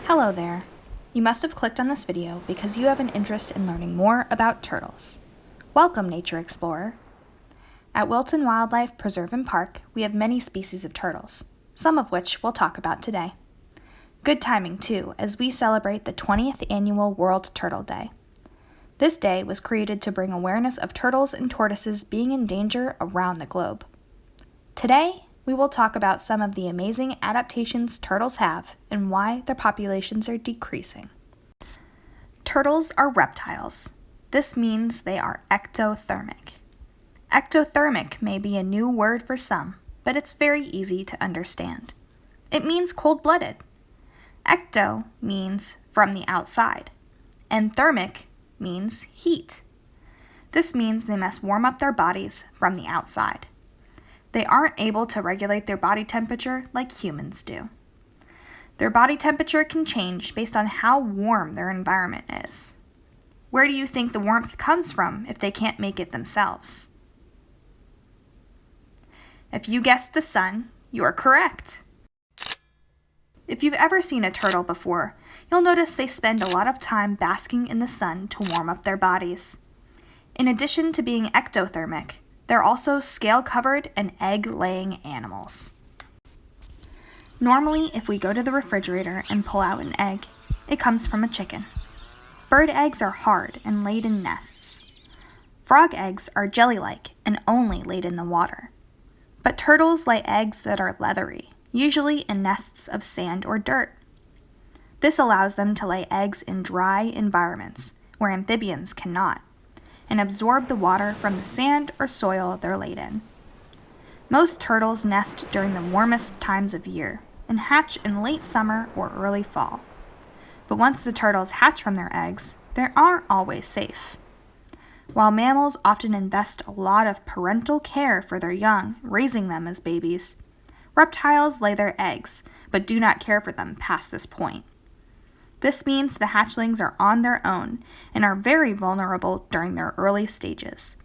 Hello there. You must have clicked on this video because you have an interest in learning more about turtles. Welcome, Nature Explorer. At Wilton Wildlife Preserve and Park, we have many species of turtles, some of which we'll talk about today. Good timing, too, as we celebrate the 20th annual World Turtle Day. This day was created to bring awareness of turtles and tortoises being in danger around the globe. Today, we will talk about some of the amazing adaptations turtles have and why their populations are decreasing. Turtles are reptiles. This means they are ectothermic. Ectothermic may be a new word for some, but it's very easy to understand. It means cold-blooded. Ecto means from the outside, and thermic means heat. This means they must warm up their bodies from the outside. They aren't able to regulate their body temperature like humans do. Their body temperature can change based on how warm their environment is. Where do you think the warmth comes from if they can't make it themselves? If you guessed the sun, you are correct. If you've ever seen a turtle before, you'll notice they spend a lot of time basking in the sun to warm up their bodies. In addition to being ectothermic, they're also scale-covered and egg-laying animals. Normally, if we go to the refrigerator and pull out an egg, it comes from a chicken. Bird eggs are hard and laid in nests. Frog eggs are jelly-like and only laid in the water. But turtles lay eggs that are leathery, usually in nests of sand or dirt. This allows them to lay eggs in dry environments, where amphibians cannot, and absorb the water from the sand or soil they're laid in. Most turtles nest during the warmest times of year and hatch in late summer or early fall. But once the turtles hatch from their eggs, they aren't always safe. While mammals often invest a lot of parental care for their young, raising them as babies, reptiles lay their eggs but do not care for them past this point. This means the hatchlings are on their own and are very vulnerable during their early stages.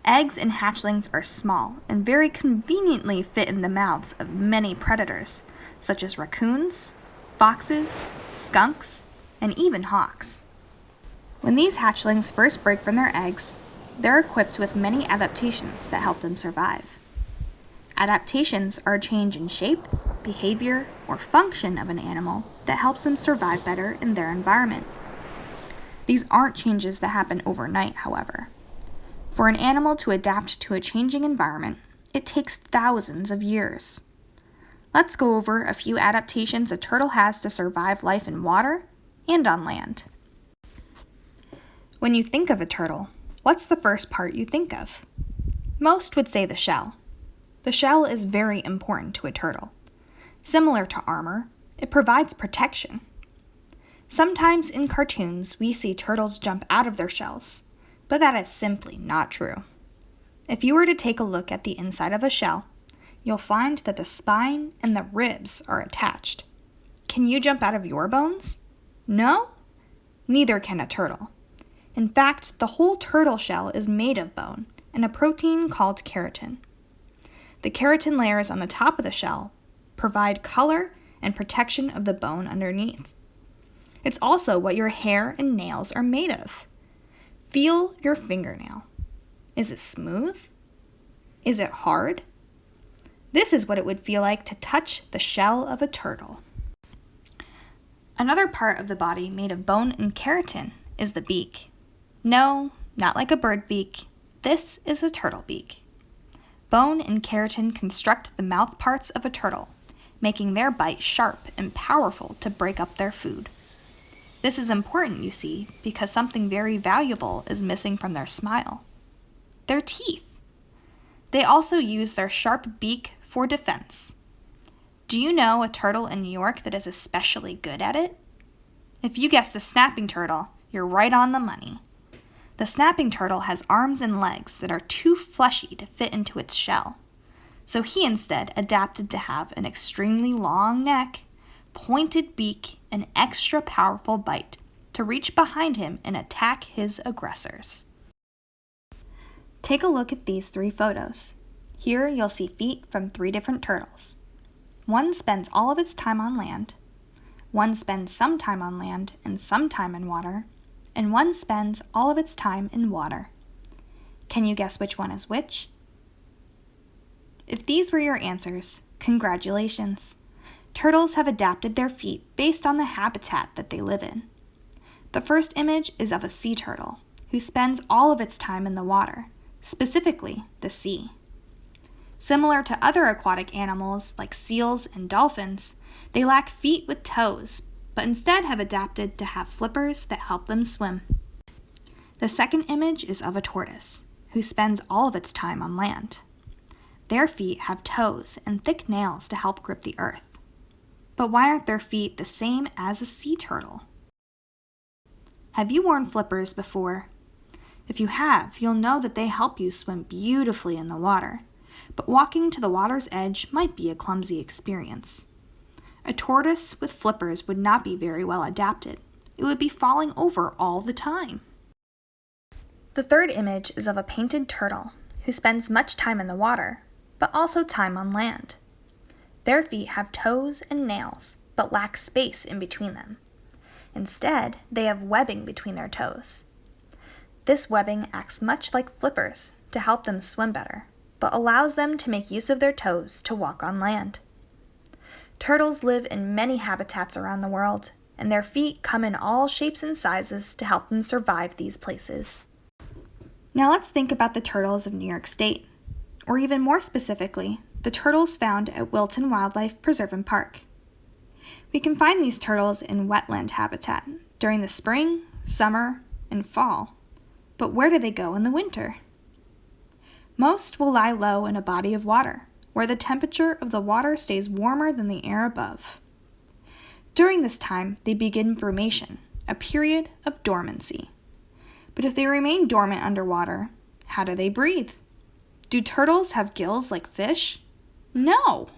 Eggs in hatchlings are small and very conveniently fit in the mouths of many predators, such as raccoons, foxes, skunks, and even hawks. When these hatchlings first break from their eggs, they're equipped with many adaptations that help them survive. Adaptations are a change in shape, behavior, or function of an animal that helps them survive better in their environment. These aren't changes that happen overnight, however. For an animal to adapt to a changing environment, it takes thousands of years. Let's go over a few adaptations a turtle has to survive life in water and on land. When you think of a turtle, what's the first part you think of? Most would say the shell. The shell is very important to a turtle. Similar to armor, it provides protection. Sometimes in cartoons, we see turtles jump out of their shells, but that is simply not true. If you were to take a look at the inside of a shell, you'll find that the spine and the ribs are attached. Can you jump out of your bones? No? Neither can a turtle. In fact, the whole turtle shell is made of bone and a protein called keratin. The keratin layers on the top of the shell provide color and protection of the bone underneath. It's also what your hair and nails are made of. Feel your fingernail. Is it smooth? Is it hard? This is what it would feel like to touch the shell of a turtle. Another part of the body made of bone and keratin is the beak. No, not like a bird beak. This is a turtle beak. Bone and keratin construct the mouth parts of a turtle, making their bite sharp and powerful to break up their food. This is important, you see, because something very valuable is missing from their smile: their teeth. They also use their sharp beak for defense. Do you know a turtle in New York that is especially good at it? If you guessed the snapping turtle, you're right on the money. The snapping turtle has arms and legs that are too fleshy to fit into its shell, so he instead adapted to have an extremely long neck, pointed beak, and extra powerful bite to reach behind him and attack his aggressors. Take a look at these 3 photos. Here you'll see feet from 3 different turtles. One spends all of its time on land, One spends some time on land and some time in water, and one spends all of its time in water. Can you guess which one is which? If these were your answers, congratulations. Turtles have adapted their feet based on the habitat that they live in. The first image is of a sea turtle, who spends all of its time in the water, specifically the sea. Similar to other aquatic animals like seals and dolphins, they lack feet with toes, but instead have adapted to have flippers that help them swim. The second image is of a tortoise, who spends all of its time on land. Their feet have toes and thick nails to help grip the earth. But why aren't their feet the same as a sea turtle? Have you worn flippers before? If you have, you'll know that they help you swim beautifully in the water, but walking to the water's edge might be a clumsy experience. A tortoise with flippers would not be very well adapted. It would be falling over all the time. The third image is of a painted turtle, who spends much time in the water, but also time on land. Their feet have toes and nails, but lack space in between them. Instead, they have webbing between their toes. This webbing acts much like flippers to help them swim better, but allows them to make use of their toes to walk on land. Turtles live in many habitats around the world, and their feet come in all shapes and sizes to help them survive these places. Now let's think about the turtles of New York State, or even more specifically, the turtles found at Wilton Wildlife Preserve and Park. We can find these turtles in wetland habitat during the spring, summer, and fall. But where do they go in the winter? Most will lie low in a body of water, where the temperature of the water stays warmer than the air above. During this time, they begin brumation, a period of dormancy. But if they remain dormant underwater, how do they breathe? Do turtles have gills like fish? No!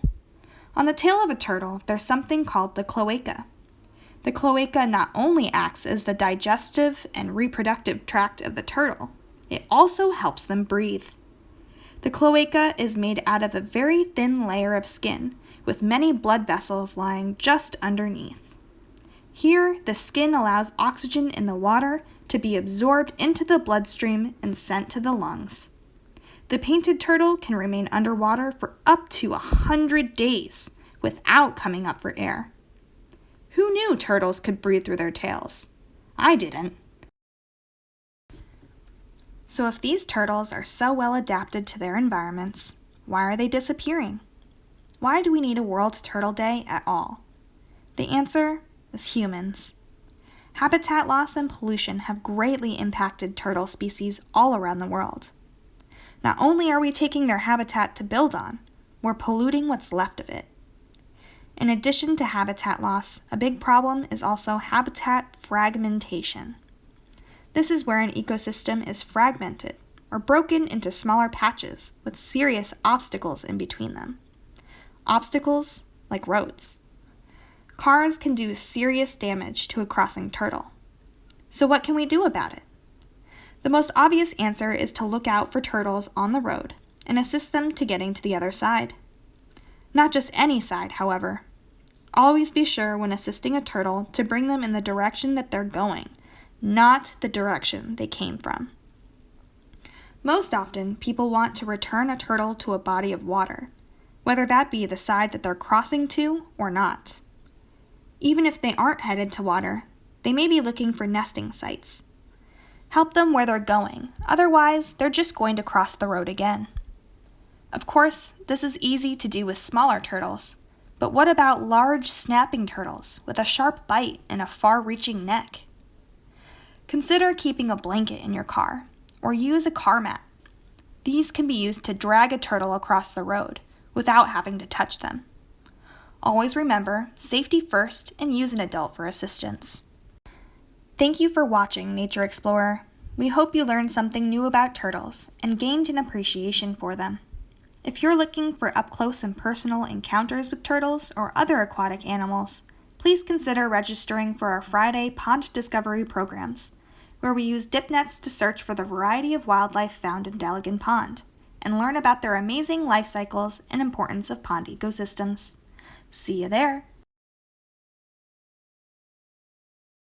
On the tail of a turtle, there's something called the cloaca. The cloaca not only acts as the digestive and reproductive tract of the turtle, it also helps them breathe. The cloaca is made out of a very thin layer of skin, with many blood vessels lying just underneath. Here, the skin allows oxygen in the water to be absorbed into the bloodstream and sent to the lungs. The painted turtle can remain underwater for up to 100 days without coming up for air. Who knew turtles could breathe through their tails? I didn't. So if these turtles are so well adapted to their environments, why are they disappearing? Why do we need a World Turtle Day at all? The answer is humans. Habitat loss and pollution have greatly impacted turtle species all around the world. Not only are we taking their habitat to build on, we're polluting what's left of it. In addition to habitat loss, a big problem is also habitat fragmentation. This is where an ecosystem is fragmented, or broken into smaller patches with serious obstacles in between them. Obstacles like roads. Cars can do serious damage to a crossing turtle. So what can we do about it? The most obvious answer is to look out for turtles on the road and assist them to getting to the other side. Not just any side, however. Always be sure when assisting a turtle to bring them in the direction that they're going, not the direction they came from. Most often, people want to return a turtle to a body of water, whether that be the side that they're crossing to or not. Even if they aren't headed to water, they may be looking for nesting sites. Help them where they're going, otherwise they're just going to cross the road again. Of course, this is easy to do with smaller turtles, but what about large snapping turtles with a sharp bite and a far-reaching neck? Consider keeping a blanket in your car, or use a car mat. These can be used to drag a turtle across the road without having to touch them. Always remember, safety first and use an adult for assistance. Thank you for watching, Nature Explorer. We hope you learned something new about turtles and gained an appreciation for them. If you're looking for up-close and personal encounters with turtles or other aquatic animals, please consider registering for our Friday Pond Discovery programs, where we use dip nets to search for the variety of wildlife found in Delegan Pond and learn about their amazing life cycles and importance of pond ecosystems. See you there!